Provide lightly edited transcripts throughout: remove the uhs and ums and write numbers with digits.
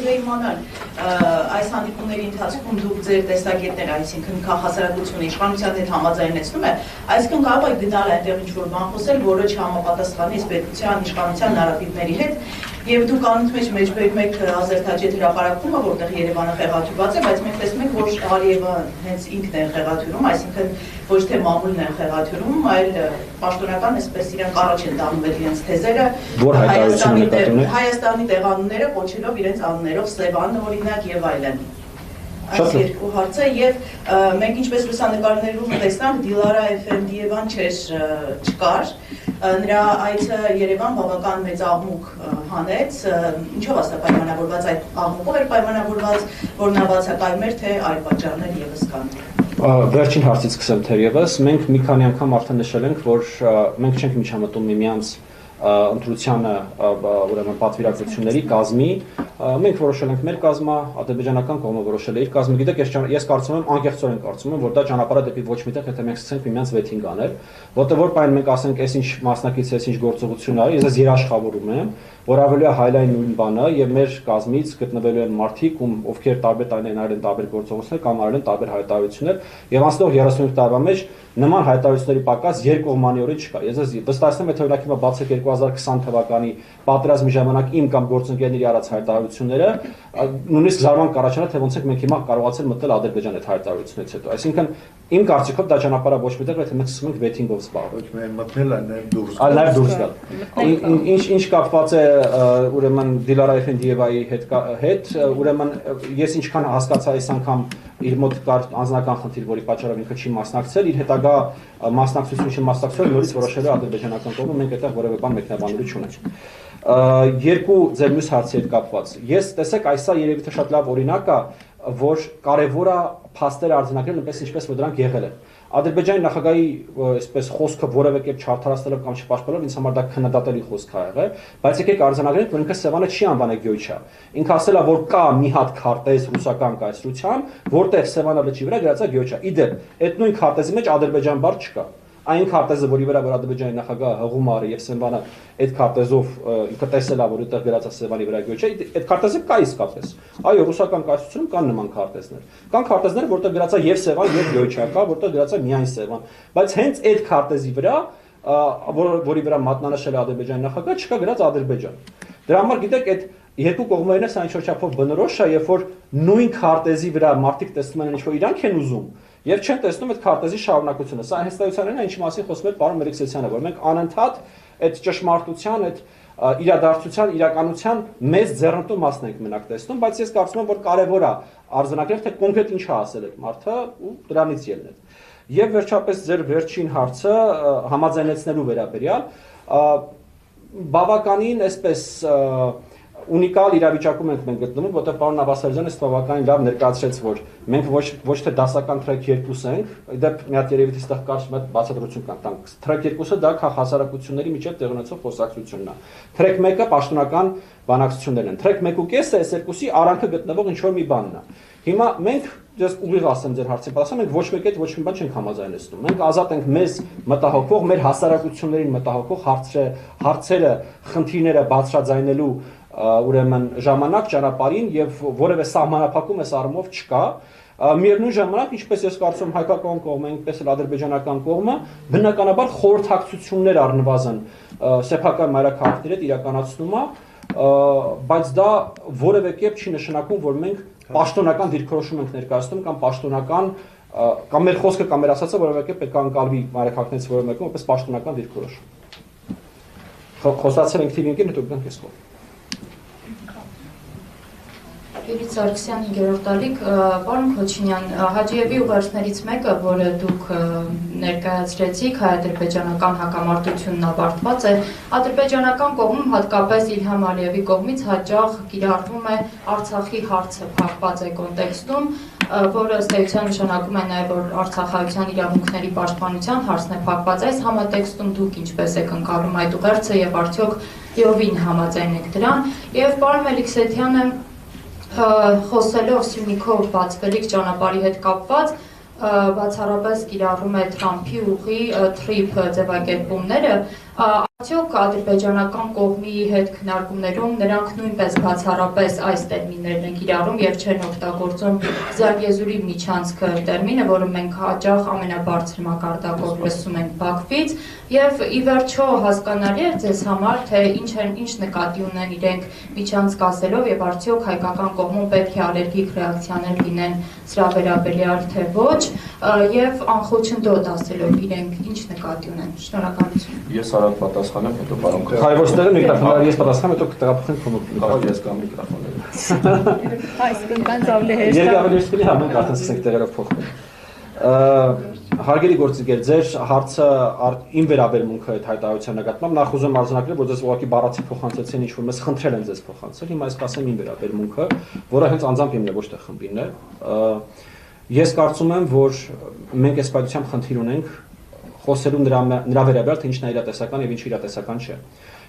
կուզեի իմանալ այս հանդիպումների ընթացքում դուք ձեր տեսակետներ, այսինքն քաղաքասարակությունը իշխանության հետ համաձայնեցնում է, այսինքն կարող եք գնալ այնտեղ ինչ-որ բան խոսել, որը չհամապատասխանի պետության, իշխանության նարատիվների հետ, եւ դուք անընդմեջ մեջբերում եք Ազերթաչետ հրապարակումը, որտեղ Երևանը խեղաթյուրված է, բայց մենք տեսնում ենք, որ Ալիևը հենց ինքն է խեղաթյուրում, այսինքն ոչ թե մամուլն է խեղաթյուրում, այլ պաշտոնական այսպես իրանք առաջ են տանում իրենց թեզերը, Հայաստանի տեղանունները կոչելով իրենց անուններով Սևան օրինակ եւ այլն։ Այս երկու հարցը եւ մենք ինչպես լուսանկարներում տեսանք Դիլարա Էֆենդիևան չկար, նրա այցը Երևան բավական մեծ աղմուկ հանեց, ինչով ասա պայմանավորված այդ աղմուկով էր պայմանավորված, որ նա բացակայում էր, թե այլ պատճառներ եւս կան։ Վերջին հարցից սկսեմ թերևս, մենք մի քանի անգամ արդեն նշել ենք, որ մենք չենք միջամտում միմյանց ընտրությանը ուրեմն պատվիրակությունների կազմի, մենք որոշել ենք մեր կազմը, ադրբեջանական կողմը որոշել է իր կազմը, գիտեք, ես կարծում եմ, անկեղծորեն կարծում եմ, որ դա ճանապարհը դեպի ոչ միտեղ, եթե մենք սկսենք միմյանց վեթինգ անել, որտեղ որ պայն մենք ասենք, այսինչ մասնակից, այսինչ գործողություն արի, ես երաշխավորում եմ, որ ավելի հայլայն նույն բանը եւ մեր կազմից գտնվելու են մարդիկ, ովքեր տարբեր տարիներ արել են տարբեր գործողություններ կամ արել են տարբեր հայտարարություններ եւ անցնող 35 տարվա մեջ նման հայտարարությունների պակաս երկկողմանիորեն չկա։ Ես վստահեցնում եմ, եթե օրինակ հիմա բացեք 2020 թվականի պատերազմի ժամանակ իմ կամ գործընկերների արած հայտարարությունները, նույնիսկ զարմանք կառաջանա, թե ոնց ենք մենք հիմա կարողացել մտնել Ադրբեջան այդ հայտարարությունից հետո։ Այսինքն իմ կարծիքով դա ճանապարհը ոչ միտեղ, եթե մենք սկսում ենք վեթինգով զբաղվել։ Ոչ միայն մտնել, այլ դուրս գալ։ Այլ դուրս գալ։ Ինչ կապված է ուրեմն Դիլարա Էֆենդիևայի հետ, ուրեմն ես ինչքան հասկացա այս անգամ իր մոտ կար անձնական խնդիր, որի պատճառով ինքը չի մասնակցել, իր հետագա մասնակցություն չմասնակցել, նորից որոշել է ադրբեջանական կողմը, մենք այդտեղ որևէ բան մեկնաբանելու չունենք։ Երկու ձեր մյուս հարցի հետ կապված։ Ես տեսեք, այսա երևի թե շատ լավ օրինակ է, որ կարևոր է փաստերը արձանագրել այնպես ինչպես որ դրանք եղել են։ Ադրբեջանի նախագահի այսպես խոսքը որևէ կերպ չարդարացնելով կամ չպաշտպանելով ինձ համար դա քննադատելի խոսք է եղել, բայց եկեք արձանագրենք, որ ինքը Սևանը չի անվանել Գյոյչա։ Ինքը ասել է, որ կա մի հատ քարտեզ ռուսական կայսրության, որտեղ Սևանը լճի վրա գրած է Գյոյչա։ Իդեպ, այդ նույն քարտեզի մեջ Ադրբեջան բառ չկա։ Այն քարտեզը, որի վրա որ Ադրբեջանի նախագահը հղում արի եւ Սևանը այդ քարտեզով ինքը տեսել է, որ այդտեղ գրած է Սևանի վրա Գյոյչա, այդ քարտեզը կա իսկապես։ Այո, ռուսական կայսրությունում կան նման քարտեզներ։ Կան քարտեզներ, որտեղ գրած է եւ Սևան եւ Գյոյչա, կա, որտեղ գրած է միայն Սևան, բայց հենց այդ քարտեզի վրա, որի վրա մատնանշել է Ադրբեջանի նախագահը, չկա գրած Ադրբեջան։ Դրա համար գիտեք, այդ երկու կողմերն է ինչ-որ չափով բնորոշ է, երբ որ նույն քարտեզի վրա մարդիկ տեսնում են ինչ-որ իրանք են ուզում եւ չեն տեսնում այդ քարտեզի շարունակությունը։ Սա հստակությունն է, ինչի մասին խոսում էր պարոն Մելիքսյանը, որ մենք անընդհատ այդ ճշմարտության, այդ իրադարձության, իրականության մեծ ձեռնտու մասն ենք մենակ տեսնում, բայց ես կարծում եմ, որ կարեւոր է արձանագրել, թե կոնկրետ ինչ է ասել այդ մարդը ու դրանից ելնել։ Եվ վերջապես ձեր վերջին հարցը համաձայնեցնելու վերաբերյալ բավականին այսպես ունիկալ իրավիճակում ենք մենք գտնվում, որտեղ պարոն Նավասարյանը բավականին լավ ներկայացրեց, որ մենք ոչ թե դասական թրեք 2 ենք, դեպ մի հատ երևի այստեղ կարճ մի հատ բացատրություն կանք։ Թրեք 2-ը դա հասարակությունների միջև տեղի ունեցող խոսակցությունն է։ Թրեք 1-ը պաշտոնական բանակցություններն են։ Թրեք 1.5-ը այս երկուսի արանքը գտնվող ինչ-որ մի բանն է։ Հիմա մենք ես ուղիղ ասեմ ձեր հարցին պատասխան, մենք ոչ մեկի հետ ոչ մի բան չենք համաձայնեցնում։ Մենք ազատ ենք մեզ մտահոգող, մեր հասարակություններին մտահոգող հարցերը, խնդիրները բարձրաձայնելու ուրեմն ժամանակ ճանապարհին եւ որևէ սահմանափակում այս առումով չկա։ Միևնույն ժամանակ, ինչպես ես կարծում եմ հայկական կողմը, այնպես էլ ադրբեջանական կողմը բնականաբար խորհրդակցություններ առնվազն սեփական մայրաքաղաքների հետ իրականացնում է, բայց դա որևէ կերպ չի նշանակում, որ մենք պաշտոնական դիրքորոշում ենք ներկայացնում կամ պաշտոնական կամ մեր խոսքը կամ մեր ասածը որևէ կերպ պետք է անցալվի մայրաքաղաքներից որևէ մեկում որպես պաշտոնական դիրքորոշում։ Խոսացել ենք թիմին, հետո գանք ես խոսք։ Լիլիթ Սարգսյան 5-րդ տարիք, պարոն Քոչինյան, Հաջիևի ուղերձներից մեկը, որը դուք ներկայացրեցիք, հայ-ադրբեջանական հակամարտությունն ավարտված է, ադրբեջանական կողմում հատկապես Իլհամ Ալիևի կողմից հաճախ կիրառվում է Արցախի հարցը փակված է կոնտեքստում, որը ըստ էության նշանակում է նաև, որ արցախայցյան իրավունքների պաշտպանության հարցն է փակված։ Այս համատեքստում դուք ինչպես եք ընկալում այդ ուղերձը եւ արդյոք յովին համաձայն եք դրան։ Եվ պարոն Մելիքսեթյանը խոսելով Սյունիքով բացվելիք ճանապարհի հետ կապված, բացառապես կիրառում է Թրամփի ուղի թրիփ ձևակերպումները, Արդյոք ադրբեջանական կողմի հետ քննարկումներում նրանք նույնպես բացառապես այս տերմիններն են կիրառում եւ չեն օգտագործում Զանգեզուրի միջանցք տերմինը, որը մենք հաճախ ամենաբարձր մակարդակով լսում ենք Բաքվից, եւ ի վերջո հասկանալի է ձեզ համար, թե ինչ նկատի ունեն իրենք միջանցք ասելով եւ արդյոք հայկական կողմում պետք է ալերգիկ ռեակցիաներ լինեն սրա վերաբերյալ թե ոչ, եւ անխոչնդոտ ասելով իրենք ինչ նկատի ունեն։ Շնորհակալություն։ Ես արագ պատասխանեմ, հետո պարոն Հայ ոստերը միկրոֆոնը ես պատասխանեմ, հետո կտեղափոխենք Կարող ես կամ միկրոֆոնները։ Այսինքն կան ավելի հեշտ։ Երկու ավելի հեշտ կլինի, համենք արդեն սկսենք տեղերով փոխվել։ Հարգելի գործիք, ձեր հարցը իմ վերաբերմունքը այդ հայտարարության նկատմամբ նախ ուզում արձանագրել, որ ձեզ ուղղակի բառացի փոխանցեցին ինչ-որ մեզ խնդրել են ձեզ փոխանցել, հիմա ես կասեմ իմ վերաբերմունքը, որը հենց անձամբ իմն է, ոչ թե խմբին է։ Ես կարծում եմ, որ մենք այս պատմությամբ խնդիր ունենք խոսելու նրա վերաբերյալ, թե ինչն է իրատեսական եւ ինչը իրատեսական չէ։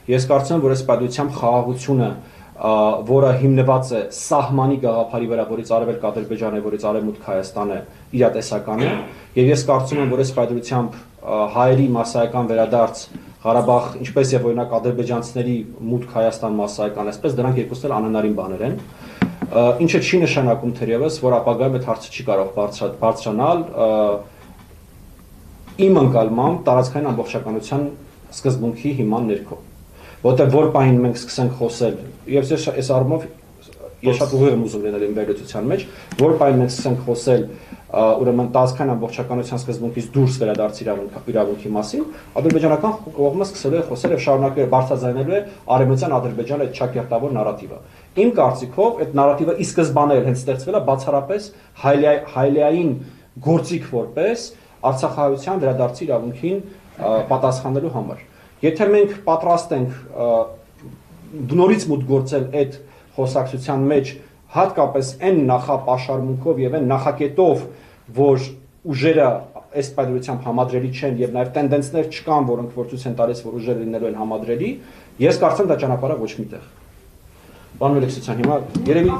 Ես կարծում եմ, որ այս պատմությամբ խաղաղությունը, որը հիմնված է սահմանի գաղափարի վրա, որից արևելք Ադրբեջանը, որից արևմուտք Հայաստանը իրատեսական է, եւ ես կարծում եմ, որ այս պատմությամբ հայերի մասսայական վերադարձ Ղարաբաղ, ինչպես եւ օրինակ ադրբեջանցիների մուտք Հայաստան մասսայական, այսպես դրանք երկուսն էլ անհնարին բաներ են։ Ինչը չի նշանակում թերևս, որ ապագայում այդ հարցը չի կարող բարձրանալ իմ ընկալմամբ տարածքային ամբողջականության սկզբունքի հիման ներքո։ Որտեղ որ պահին մենք սկսենք խոսել, եւ այս առումով ես շատ ուղիղ եմ ուզում լինել իմ վերլուծության մեջ, որ պահին մենք սկսենք խոսել ուրեմն տարածքային ամբողջականության սկզբունքից դուրս վերադարձ իրավունքի մասին, ադրբեջանական կողմը սկսել է խոսել եւ շարունակել բարձրաձայնելու է արևմտյան Ադրբեջանի այդ ճակերտավոր նարատիվը։ Իմ կարծիքով այդ նարատիվը ի սկզբանե հենց ստեղծվել է բացառապես հայլեային գործիք որպես Արցախահայության վերադարձի իրավունքին պատասխանելու համար։ Եթե մենք պատրաստ ենք նորից մուտք գործել այդ խոսակցության մեջ, հատկապես այն նախապաշարմունքով եւ այն նախակետով, որ ուժերը այս պատմությամբ համադրելի չեն եւ նաեւ տենդենսներ չկան, որոնք որ ցույց են տալիս, որ ուժերը լինելու են համադրելի, ես կարծեմ դա ճանապարհը ոչ միտեղ։ Պարոն Մելիքսյան, հիմա երևի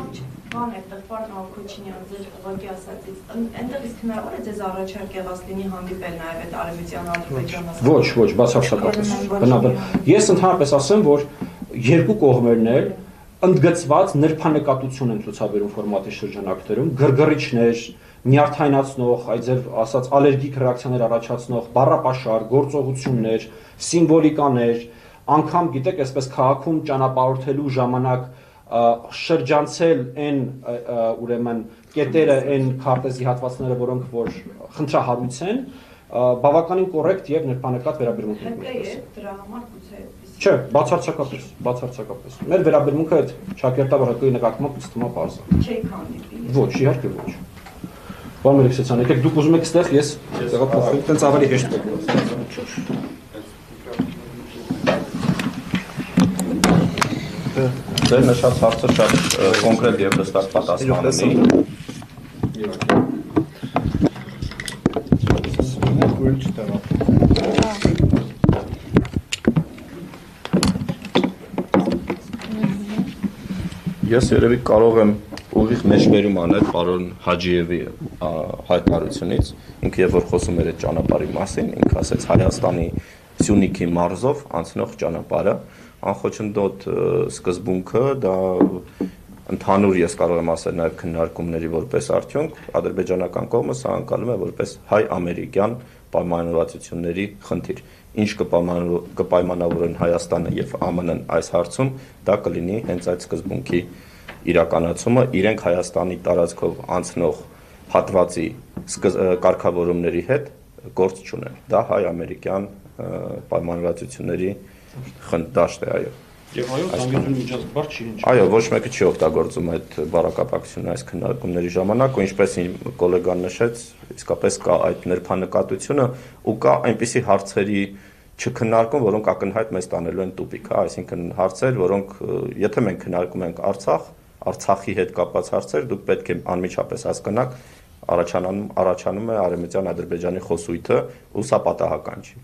Բան այդտեղ պարոն Ալքոչինյան ձեր ուղղակի ասածից այնտեղ իսկ հնարավոր է ձեզ առաջարկ եղած լինի հանդիպել նաև այդ արևմտյան Ադրբեջանը։ Ոչ, բացարձակապես։ Բնաբար ես ընդհանրապես ասեմ, որ երկու կողմերն էլ ընդգծված նրբանկատություն են ցուցաբերում ֆորմատի շրջանակներում, գրգռիչներ, նյարդայնացնող, այդ ձեր ասած ալերգիկ ռեակցիաներ առաջացնող բառապաշար, գործողություններ, սիմվոլիկաներ, անգամ գիտեք, այսպես քաղաքում ճանապարհորդելու ժամանակ շրջանցել այն ուրեմն կետերը, այն քարտեզի հատվածները, որոնք որ խնդրահարույց են, բավականին կոռեկտ եւ նրբանկատ վերաբերմունք ունեն։ Դրա համար գուցե Չէ, բացարձակապես։ Մեր վերաբերմունքը այդ ճակերտավոր հակի նկատմամբ ըստ ումա բարձ է։ չեք հանդիպի։ Ոչ, իհարկե ոչ։ Պարոն Մելիքսյան, եկեք դուք ուզում եք ստեղ, ես տեղափոխվեմ, տենց ավելի հեշտ է։ Ձեր նշած հարցը շատ կոնկրետ եւ հստակ պատասխան ունի։ Ես երևի կարող եմ ուղիղ մեջբերում անել պարոն Հաջիևի հայտարարությունից, ինքը երբ որ խոսում էր այդ ճանապարհի մասին, ինքը ասեց Հայաստանի Սյունիքի մարզով անցնող ճանապարհը, անխոչնդոտ սկզբունքը դա ընդհանուր ես կարող եմ ասել նաև քննարկումների որպես արդյունք ադրբեջանական կողմը սա անցալում է որպես հայ-ամերիկյան պայմանավորվածությունների խնդիր։ Ինչ կպայմանավորեն Հայաստանը եւ ԱՄՆ-ն այս հարցում, դա կլինի հենց այդ սկզբունքի իրականացումը, իրենք Հայաստանի տարածքով անցնող հատվածի կարգավորումների հետ գործ չունեն։ Դա հայ-ամերիկյան պայմանավորվածությունների դաշտ է, այո։ Եվ այո, Զանգեզուրի միջանցք բար չի ինչ։ Այո, ոչ մեկը չի օգտագործում այդ բառակապակցությունը այս քննարկումների ժամանակ, ու ինչպես իմ գոլեգան նշեց, իսկապես կա այդ նրբանկատությունը ու կա այնպիսի հարցերի չքննարկում, որոնք ակնհայտ մեզ տանելու են տուպիկ, հա, այսինքն հարցեր, որոնք եթե մենք քննարկում ենք Արցախի հետ կապված հարցեր, դուք պետք է անմիջապես հասկանաք, առաջանում է արևմտյան Ադրբեջանի խոսույթը, ու սա պատահական չի։